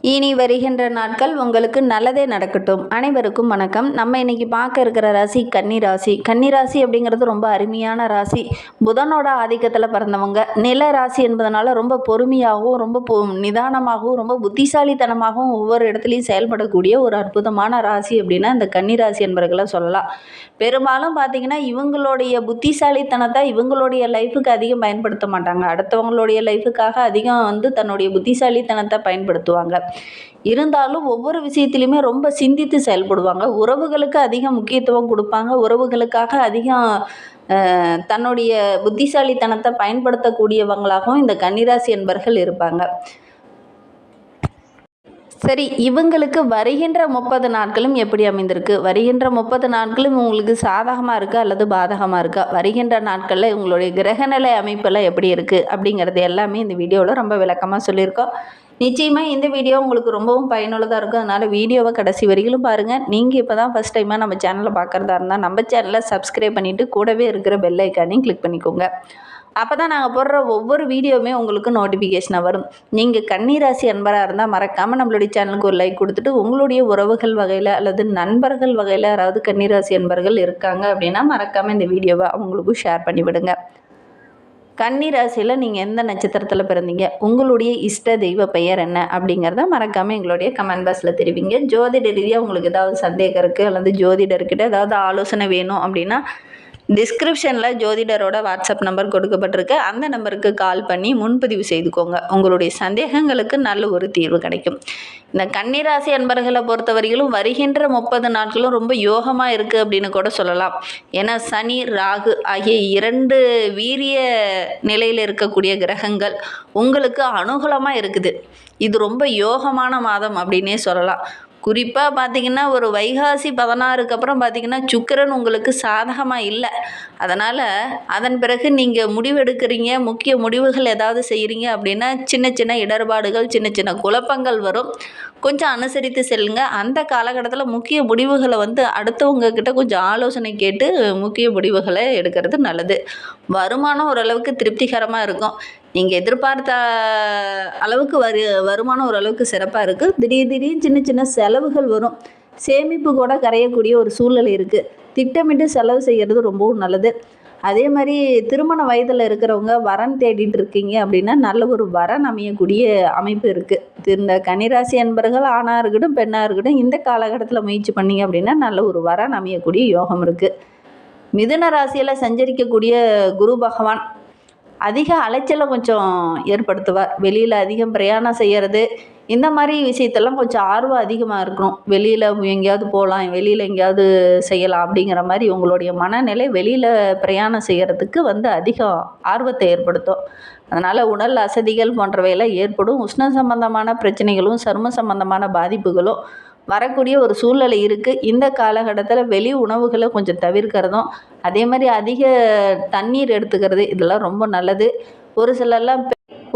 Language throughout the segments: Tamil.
இனி வருகின்ற நாட்கள் உங்களுக்கு நல்லதே நடக்கட்டும். அனைவருக்கும் வணக்கம். நம்ம இன்னைக்கு பார்க்க இருக்கிற ராசி கன்னி ராசி. கன்னி ராசி அப்படிங்கிறது ரொம்ப அருமையான ராசி. புதனோட ஆதிக்கத்தில் பிறந்தவங்க. நில ராசி என்பதனால ரொம்ப பொறுமையாகவும் ரொம்ப நிதானமாகவும் ரொம்ப புத்திசாலித்தனமாகவும் ஒவ்வொரு இடத்துலையும் செயல்படக்கூடிய ஒரு அற்புதமான ராசி அப்படின்னா இந்த கன்னி ராசி என்பவர்களை சொல்லலாம். பெரும்பாலும் பார்த்தீங்கன்னா இவங்களுடைய புத்திசாலித்தனத்தை இவங்களுடைய லைஃபுக்கு அதிகம் பயன்படுத்த மாட்டாங்க. அடுத்தவங்களுடைய லைஃபுக்காக அதிகம் தன்னுடைய புத்திசாலித்தனத்தை பயன்படுத்துவாங்க. இருந்தாலும் ஒவ்வொரு விஷயத்திலையுமே ரொம்ப சிந்தித்து செயல்படுவாங்க. உறவுகளுக்கு அதிக முக்கியத்துவம் கொடுப்பாங்க. உறவுகளுக்காக அதிகம் தன்னுடைய புத்திசாலித்தனத்தை பயன்படுத்தக்கூடியவங்களாகவும் இந்த கன்னிராசி என்பர்கள் இருப்பாங்க. சரி, இவங்களுக்கு வருகின்ற 30 நாட்களும் எப்படி அமைந்திருக்கு? வருகின்ற 30 நாட்களும் உங்களுக்கு சாதகமாக இருக்கா அல்லது பாதகமாக இருக்கா? வருகின்ற நாட்களில் உங்களுடைய கிரகநிலை அமைப்பெல்லாம் எப்படி இருக்குது அப்படிங்கிறது எல்லாமே இந்த வீடியோவில் ரொம்ப விளக்கமாக சொல்லியிருக்கோம். நிச்சயமாக இந்த வீடியோ உங்களுக்கு ரொம்பவும் பயனுள்ளதாக இருக்கும். அதனால் வீடியோவை கடைசி வரையிலும் பாருங்கள். நீங்கள் இப்போ தான் ஃபஸ்ட் டைமாக நம்ம சேனலை பார்க்குறதா இருந்தால் நம்ம சேனலை சப்ஸ்கிரைப் பண்ணிவிட்டு கூடவே இருக்கிற பெல் ஐக்கானையும் கிளிக் பண்ணிக்கோங்க. அப்போ தான் நாங்கள் போடுற ஒவ்வொரு வீடியோவுமே உங்களுக்கு நோட்டிஃபிகேஷனாக வரும். நீங்கள் கன்னிராசி அன்பராக இருந்தால் மறக்காமல் நம்மளுடைய சேனலுக்கு ஒரு லைக் கொடுத்துட்டு உங்களுடைய உறவுகள் வகையில் அல்லது நண்பர்கள் வகையில் யாராவது கன்னிராசி அன்பர்கள் இருக்காங்க அப்படின்னா மறக்காமல் இந்த வீடியோவை அவங்களுக்கும் ஷேர் பண்ணிவிடுங்க. கன்னிராசியில் நீங்கள் எந்த நட்சத்திரத்தில் பிறந்தீங்க, உங்களுடைய இஷ்ட தெய்வ பெயர் என்ன அப்படிங்கிறத மறக்காமல் எங்களுடைய கமெண்ட் பாக்ஸில் தெரிவிங்க. ஜோதிட ரீதியாக உங்களுக்கு ஏதாவது சந்தேகம் இருக்குது அல்லது ஜோதிடர்கிட்ட ஏதாவது ஆலோசனை வேணும் அப்படின்னா டிஸ்கிரிப்ஷனில் ஜோதிடரோட வாட்ஸ்அப் நம்பர் கொடுக்கப்பட்டிருக்கு. அந்த நம்பருக்கு கால் பண்ணி முன்பதிவு செய்துக்கோங்க. உங்களுடைய சந்தேகங்களுக்கு நல்ல ஒரு தீர்வு கிடைக்கும். இந்த கன்னிராசி அன்பர்களை பொறுத்தவரையிலும் வருகின்ற 30 நாட்களும் ரொம்ப யோகமாக இருக்குது அப்படின்னு கூட சொல்லலாம். ஏன்னா சனி ராகு ஆகிய 2 வீரிய நிலையில் இருக்கக்கூடிய கிரகங்கள் உங்களுக்கு அனுகூலமாக இருக்குது. இது ரொம்ப யோகமான மாதம் அப்படின்னே சொல்லலாம். குறிப்பாக பார்த்திங்கன்னா ஒரு வைகாசி 16க்கு அப்புறம் பார்த்திங்கன்னா சுக்கிரன் உங்களுக்கு சாதகமாக இல்லை. அதனால் அதன் பிறகு நீங்கள் முடிவெடுக்கிறீங்க, முக்கிய முடிவுகள் ஏதாவது செய்கிறீங்க அப்படின்னா சின்ன சின்ன இடர்பாடுகள் சின்ன சின்ன குழப்பங்கள் வரும். கொஞ்சம் அனுசரித்து செல்லுங்க. அந்த காலகட்டத்தில் முக்கிய முடிவுகளை அடுத்தவங்க கிட்ட கொஞ்சம் ஆலோசனை கேட்டு முக்கிய முடிவுகளை எடுக்கிறது நல்லது. வருமானம் ஓரளவுக்கு திருப்திகரமாக இருக்கும். நீங்கள் எதிர்பார்த்த அளவுக்கு வருமானம் ஓரளவுக்கு சிறப்பாக இருக்குது. திடீர்னு சின்ன சின்ன செலவுகள் வரும். சேமிப்பு கூட கரையக்கூடிய ஒரு சூழ்நிலை இருக்குது. திட்டமிட்டு செலவு செய்கிறது ரொம்பவும் நல்லது. அதே மாதிரி திருமண வயதில் இருக்கிறவங்க வரன் தேடிட்டு இருக்கீங்க அப்படின்னா நல்ல ஒரு வரன் அமையக்கூடிய அமைப்பு இருக்குது. இந்த கன்னிராசி அன்பர்கள் ஆணாக இருக்கட்டும் பெண்ணாக இருக்கட்டும் இந்த காலகட்டத்தில் முயற்சி பண்ணிங்க அப்படின்னா நல்ல ஒரு வரன் அமையக்கூடிய யோகம் இருக்குது. மிதுன ராசியில் சஞ்சரிக்கக்கூடிய குரு பகவான் அதிக அலைச்சலை கொஞ்சம் ஏற்படுத்துவார். வெளியில் அதிகம் பிரயாணம் செய்கிறது இந்த மாதிரி விஷயத்தெல்லாம் கொஞ்சம் ஆர்வம் அதிகமாக இருக்கணும். வெளியில் எங்கேயாவது போகலாம், வெளியில் எங்கேயாவது செய்யலாம் அப்படிங்கிற மாதிரி உங்களுடைய மனநிலை வெளியில் பிரயாணம் செய்கிறதுக்கு அதிக ஆர்வத்தை ஏற்படுத்தும். அதனால் உடல் அசதிகள் போன்றவையெல்லாம் ஏற்படும். உஷ்ண சம்பந்தமான பிரச்சனைகளும் சரும சம்பந்தமான பாதிப்புகளும் வரக்கூடிய ஒரு சூழ்நிலை இருக்குது. இந்த காலகட்டத்தில் வெளி உணவுகளை கொஞ்சம் தவிர்க்கிறதும் அதே மாதிரி அதிக தண்ணீர் எடுத்துக்கிறது இதெல்லாம் ரொம்ப நல்லது.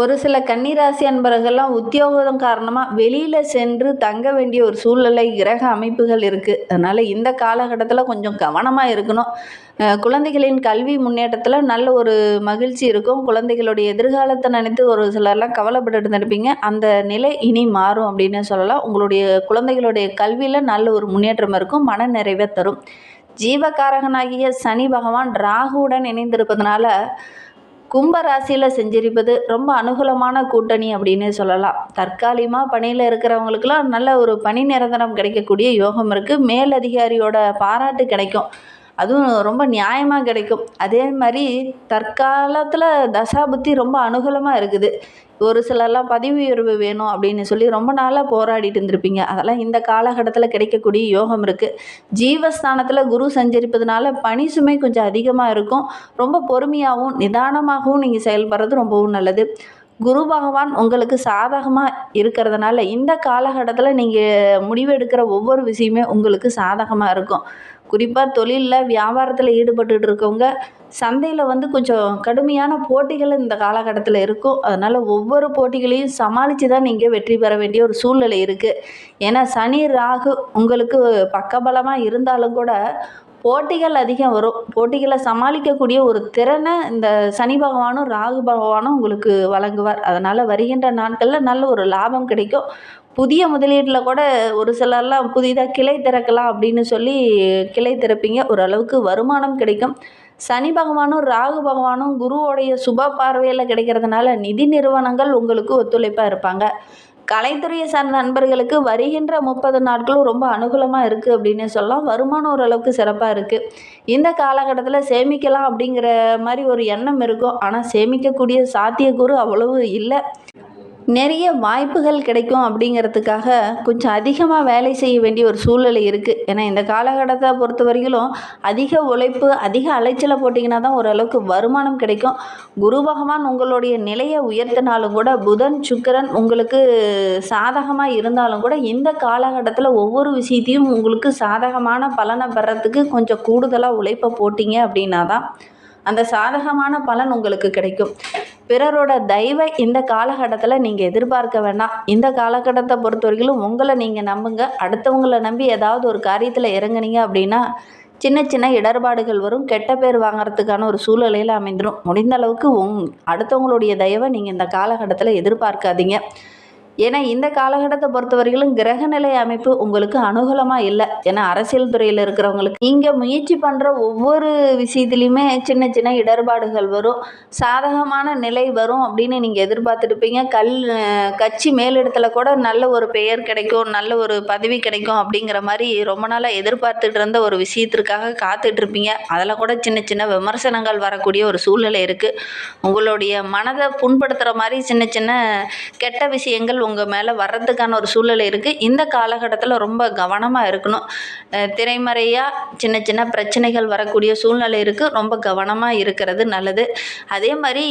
ஒரு சில கன்னிராசி அன்பர்கள்லாம் உத்தியோகம் காரணமாக வெளியில் சென்று தங்க வேண்டிய ஒரு சூழ்நிலை கிரக அமைப்புகள் இருக்குது. அதனால் இந்த காலகட்டத்தில் கொஞ்சம் கவனமாக இருக்கணும். குழந்தைகளின் கல்வி முன்னேற்றத்தில் நல்ல ஒரு மகிழ்ச்சி இருக்கும். குழந்தைகளுடைய எதிர்காலத்தை நினைத்து ஒரு சிலர்லாம் கவலைப்பட்டு இருப்பீங்க. அந்த நிலை இனி மாறும் அப்படின்னு சொல்லலாம். உங்களுடைய குழந்தைகளுடைய கல்வியில் நல்ல ஒரு முன்னேற்றம் இருக்கும். மன நிறைவை தரும். ஜீவகாரகனாகிய சனி பகவான் ராகுவுடன் இணைந்திருப்பதனால கும்ப ராசியில் செஞ்சிருப்பது ரொம்ப அனுகூலமான கூட்டணி அப்படின்னு சொல்லலாம். தற்காலிகமாக பணியில் இருக்கிறவங்களுக்கெல்லாம் நல்ல ஒரு பணி நிரந்தரம் கிடைக்கக்கூடிய யோகம் இருக்குது. மேலதிகாரியோட பாராட்டு கிடைக்கும். அதுவும் ரொம்ப நியாயமாக கிடைக்கும். அதே மாதிரி தற்காலத்தில் தசாபுத்தி ரொம்ப அனுகூலமாக இருக்குது. ஒரு சிலர்லாம் பதவி உயர்வு வேணும் அப்படின்னு சொல்லி ரொம்ப நாளாக போராடிட்டு இருந்திருப்பீங்க. அதெல்லாம் இந்த காலகட்டத்தில் கிடைக்கக்கூடிய யோகம் இருக்குது. ஜீவஸ்தானத்தில் குரு சஞ்சரிப்பதுனால பணி சுமை கொஞ்சம் அதிகமாக இருக்கும். ரொம்ப பொறுமையாகவும் நிதானமாகவும் நீங்கள் செயல்படுறது ரொம்பவும் நல்லது. குரு பகவான் உங்களுக்கு சாதகமாக இருக்கிறதுனால இந்த காலகட்டத்தில் நீங்கள் முடிவெடுக்கிற ஒவ்வொரு விஷயமே உங்களுக்கு சாதகமாக இருக்கும். குறிப்பாக தொழிலில் வியாபாரத்தில் ஈடுபட்டு இருக்கவங்க சந்தையில் கொஞ்சம் கடுமையான போட்டிகள் இந்த காலகட்டத்தில் இருக்கும். அதனால் ஒவ்வொரு போட்டிகளையும் சமாளித்து தான் நீங்கள் வெற்றி பெற வேண்டிய ஒரு சூழ்நிலை இருக்குது. ஏன்னா சனி ராகு உங்களுக்கு பக்கபலமாக இருந்தாலும் கூட போட்டிகள் அதிகம் வரும். போட்டிகளை சமாளிக்கக்கூடிய ஒரு திறனை இந்த சனி பகவானும் ராகு பகவானும் உங்களுக்கு வழங்குவார். அதனால் வருகின்ற நாட்களில் நல்ல ஒரு லாபம் கிடைக்கும். புதிய முதலீட்டில் கூட ஒரு சிலர்லாம் புதிதாக கிளை திறக்கலாம் அப்படின்னு சொல்லி கிளை திறப்பீங்க. ஓரளவுக்கு வருமானம் கிடைக்கும். சனி பகவானும் ராகு பகவானும் குருவோடைய சுப பார்வையில் கிடைக்கிறதுனால நிதி நிறுவனங்கள் உங்களுக்கு ஒத்துழைப்பாக இருப்பாங்க. கலைத்துறையை சார்ந்த நண்பர்களுக்கு வருகின்ற 30 நாட்களும் ரொம்ப அனுகூலமாக இருக்குது அப்படின்னு சொல்லலாம். வருமானம் ஓரளவுக்கு சிறப்பாக இருக்குது. இந்த காலகட்டத்தில் சேமிக்கலாம் அப்படிங்கிற மாதிரி ஒரு எண்ணம் இருக்கும். ஆனால் சேமிக்கக்கூடிய சாத்தியக்கூறு அவ்வளவு இல்லை. நிறைய வாய்ப்புகள் கிடைக்கும் அப்படிங்கிறதுக்காக கொஞ்சம் அதிகமாக வேலை செய்ய வேண்டிய ஒரு சூழ்நிலை இருக்குது. ஏன்னா இந்த காலகட்டத்தை பொறுத்த வரையிலும் அதிக உழைப்பு, அதிக அலைச்சலை போட்டிங்கன்னா தான் ஓரளவுக்கு வருமானம் கிடைக்கும். குரு பகவான் உங்களுடைய நிலையை உயர்த்தினாலும் கூட, புதன் சுக்கிரன் உங்களுக்கு சாதகமாக இருந்தாலும் கூட, இந்த காலகட்டத்தில் ஒவ்வொரு விஷயத்தையும் உங்களுக்கு சாதகமான பலனை பெறத்துக்கு கொஞ்சம் கூடுதலாக உழைப்பை போட்டிங்க அப்படின்னா தான் அந்த சாதகமான பலன் உங்களுக்கு கிடைக்கும். பிறரோட தயவை இந்த காலகட்டத்தில் நீங்கள் எதிர்பார்க்க வேண்டாம். இந்த காலகட்டத்தை பொறுத்தவரையிலும் உங்களை நீங்கள் நம்புங்க. அடுத்தவங்களை நம்பி ஏதாவது ஒரு காரியத்தில் இறங்குனீங்க அப்படின்னா சின்ன சின்ன இடர்பாடுகள் வரும். கெட்ட பேர் வாங்குறதுக்கான ஒரு சூழ்நிலையில் அமைந்துடும். முடிந்த அளவுக்கு அடுத்தவங்களுடைய தயவை நீங்கள் இந்த காலகட்டத்தில் எதிர்பார்க்காதீங்க. ஏன்னா இந்த காலகட்டத்தை பொறுத்தவரையிலும் கிரகநிலை அமைப்பு உங்களுக்கு அனுகூலமாக இல்லை. ஏன்னா அரசியல் துறையில் இருக்கிறவங்களுக்கு நீங்கள் முயற்சி பண்ணுற ஒவ்வொரு விஷயத்துலையுமே சின்ன சின்ன இடர்பாடுகள் வரும். சாதகமான நிலை வரும் அப்படின்னு நீங்கள் எதிர்பார்த்துருப்பீங்க. கட்சி மேலிடத்தில் கூட நல்ல ஒரு பெயர் கிடைக்கும், நல்ல ஒரு பதவி கிடைக்கும் அப்படிங்கிற மாதிரி ரொம்ப நாளாக எதிர்பார்த்துட்டு இருந்த ஒரு விஷயத்திற்காக காத்துட்ருப்பீங்க. அதில் கூட சின்ன சின்ன விமர்சனங்கள் வரக்கூடிய ஒரு சூழ்நிலை இருக்குது. உங்களுடைய மனதை புண்படுத்துகிற மாதிரி சின்ன சின்ன கெட்ட விஷயங்கள் உங்கள் மேலே வர்றதுக்கான ஒரு சூழ்நிலை இருக்குது. இந்த காலகட்டத்தில் ரொம்ப கவனமாக இருக்கணும். திரைமறையாக சின்ன சின்ன பிரச்சனைகள் வரக்கூடிய சூழ்நிலை இருக்குது. ரொம்ப கவனமாக இருக்கிறது நல்லது. அதே மாதிரி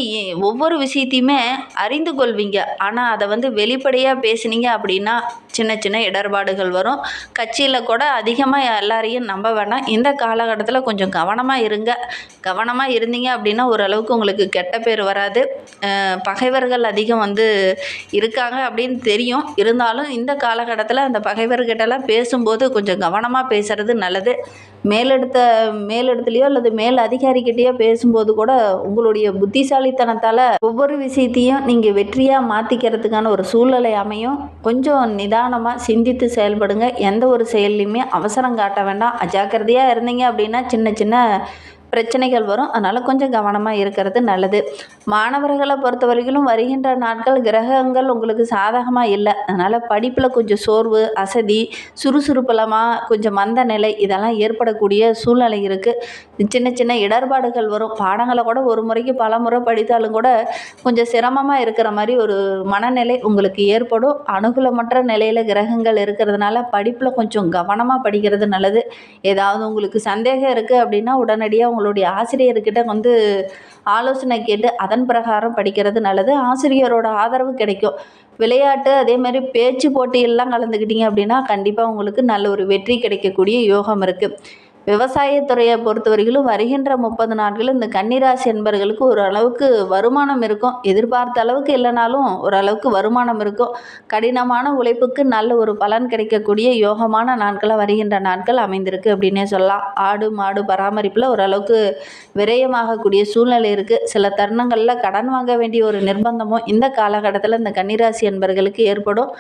ஒவ்வொரு விஷயத்தையுமே அறிந்து கொள்வீங்க. ஆனால் அதை வெளிப்படையாக பேசுனீங்க அப்படின்னா சின்ன சின்ன இடர்பாடுகள் வரும். கட்சியில் கூட அதிகமாக எல்லாரையும் நம்ப வேண்டாம். இந்த காலகட்டத்தில் கொஞ்சம் கவனமாக இருங்க. கவனமாக இருந்தீங்க அப்படின்னா ஓரளவுக்கு உங்களுக்கு கெட்ட பேர் வராது. பகைவர்கள் அதிகம் இருக்காங்க அப்படின்னு தெரியும். இருந்தாலும் இந்த காலகட்டத்தில் அந்த பகைவர்கிட்டலாம் பேசும்போது கொஞ்சம் கவனமாக பேசுகிறது நல்லது. மேலிடத்துலையோ அல்லது மேல் அதிகாரிக்கிட்டேயோ பேசும்போது கூட உங்களுடைய புத்திசாலித்தனத்தால் ஒவ்வொரு விஷயத்தையும் நீங்கள் வெற்றியாக மாற்றிக்கிறதுக்கான ஒரு சூழ்நிலை அமையும். கொஞ்சம் நிதானமாக சிந்தித்து செயல்படுங்க. எந்த ஒரு செயல்லையுமே அவசரம் காட்ட வேண்டாம். அஜாக்கிரதையாக இருந்தீங்க அப்படின்னா சின்ன சின்ன பிரச்சனைகள் வரும். அதனால் கொஞ்சம் கவனமாக இருக்கிறது நல்லது. மாணவர்களை பொறுத்த வரைக்கும் வருகின்ற நாட்கள் கிரகங்கள் உங்களுக்கு சாதகமாக இல்லை. அதனால் படிப்பில் கொஞ்சம் சோர்வு, அசதி, சுறுசுறுப்பலமாக கொஞ்சம் மந்த நிலை இதெல்லாம் ஏற்படக்கூடிய சூழ்நிலை இருக்குது. சின்ன சின்ன இடர்பாடுகள் வரும். பாடங்களை கூட ஒரு முறைக்கு பல முறை படித்தாலும் கூட கொஞ்சம் சிரமமாக இருக்கிற மாதிரி ஒரு மனநிலை உங்களுக்கு ஏற்படும். அனுகூலமற்ற நிலையில் கிரகங்கள் இருக்கிறதுனால படிப்பில் கொஞ்சம் கவனமாக படிக்கிறது நல்லது. ஏதாவது உங்களுக்கு சந்தேகம் இருக்குது அப்படின்னா உடனடியாக உங்களுடைய ஆசிரியர்கிட்ட ஆலோசனை கேட்டு அதன் பிரகாரம் படிக்கிறது நல்லது. ஆசிரியரோட ஆதரவு கிடைக்கும். விளையாட்டு அதே மாதிரி பேச்சு போட்டியெல்லாம் கலந்துக்கிட்டீங்க அப்படின்னா கண்டிப்பாக உங்களுக்கு நல்ல ஒரு வெற்றி கிடைக்கக்கூடிய யோகம் இருக்குது. விவசாயத்துறையை பொறுத்த வரைக்கும் வருகின்ற 30 நாட்கள் இந்த கன்னிராசி என்பவர்களுக்கு ஓரளவுக்கு வருமானம் இருக்கும். எதிர்பார்த்த அளவுக்கு இல்லைனாலும் ஓரளவுக்கு வருமானம் இருக்கும். கடினமான உழைப்புக்கு நல்ல ஒரு பலன் கிடைக்கக்கூடிய யோகமான நாட்களாக வருகின்ற நாட்கள் அமைந்திருக்கு அப்படின்னே சொல்லலாம். ஆடு மாடு பராமரிப்பில் ஓரளவுக்கு விரயமாகக்கூடிய சூழ்நிலை இருக்குது. சில தருணங்களில் கடன் வாங்க வேண்டிய ஒரு நிர்பந்தமும் இந்த காலகட்டத்தில் இந்த கன்னிராசி என்பவர்களுக்கு ஏற்படும்.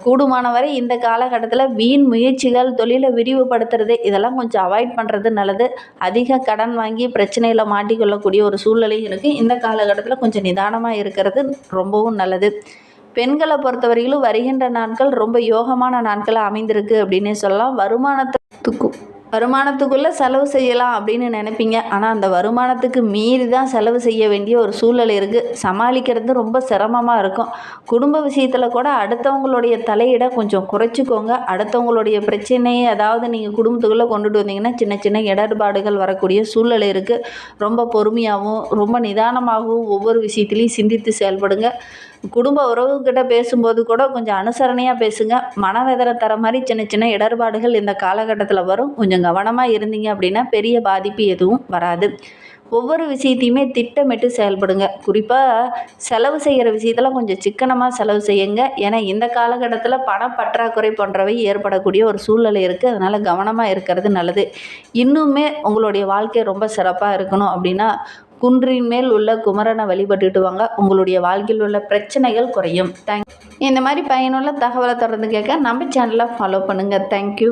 கூடுமானவரை இந்த காலகட்டத்தில் வீண் முயற்சிகள், தொழிலை விரிவுபடுத்துறது இதெல்லாம் கொஞ்சம் அவாய்ட் பண்ணுறது நல்லது. அதிக கடன் வாங்கி பிரச்சனையில் மாட்டிக்கொள்ளக்கூடிய ஒரு சூழ்நிலை இருக்குது. இந்த காலகட்டத்தில் கொஞ்சம் நிதானமாக இருக்கிறது ரொம்பவும் நல்லது. பெண்களை பொறுத்தவரையிலும் வருகின்ற நாட்கள் ரொம்ப யோகமான நாட்களாக அமைந்திருக்கு அப்படின்னே சொல்லலாம். வருமானத்துக்குள்ளே செலவு செய்யலாம் அப்படின்னு நினைப்பீங்க. ஆனால் அந்த வருமானத்துக்கு மீறி தான் செலவு செய்ய வேண்டிய ஒரு சூழ்நிலை இருக்குது. சமாளிக்கிறது ரொம்ப சிரமமாக இருக்கும். குடும்ப விஷயத்தில் கூட அடுத்தவங்களுடைய தலையிட கொஞ்சம் குறைச்சிக்கோங்க. அடுத்தவங்களுடைய பிரச்சனையை அதாவது நீங்கள் குடும்பத்துக்குள்ளே கொண்டுட்டு வந்தீங்கன்னா சின்ன சின்ன இடர்பாடுகள் வரக்கூடிய சூழ்நிலை இருக்குது. ரொம்ப பொறுமையாகவும் ரொம்ப நிதானமாகவும் ஒவ்வொரு விஷயத்துலையும் சிந்தித்து செயல்படுங்க. குடும்ப உறவுகிட்ட பேசும்போது கூட கொஞ்சம் அனுசரணையாக பேசுங்க. மனவேதனை தர மாதிரி சின்ன சின்ன இடர்பாடுகள் இந்த காலகட்டத்தில் வரும். கொஞ்சம் கவனமாக இருந்தீங்க அப்படின்னா பெரிய பாதிப்பு எதுவும் வராது. ஒவ்வொரு விஷயத்தையுமே திட்டமிட்டு செயல்படுங்க. குறிப்பாக செலவு செய்கிற விஷயத்தில் கொஞ்சம் சிக்கனமாக செலவு செய்யுங்க. ஏன்னா இந்த காலகட்டத்தில் பணப்பற்றாக்குறை போன்றவை ஏற்படக்கூடிய ஒரு சூழ்நிலை இருக்குது. அதனால் கவனமாக இருக்கிறது நல்லது. இன்னுமே உங்களுடைய வாழ்க்கை ரொம்ப சிறப்பாக இருக்கணும் அப்படின்னா குன்றின் மேல் உள்ள குமரனை வழிபட்டுட்டு வாங்க. உங்களுடைய வாழ்க்கையில் உள்ள பிரச்சனைகள் குறையும். இந்த மாதிரி பயனுள்ள தகவலை தொடர்ந்து கேட்க நம்ம சேனலை ஃபாலோ பண்ணுங்கள். தேங்க்யூ.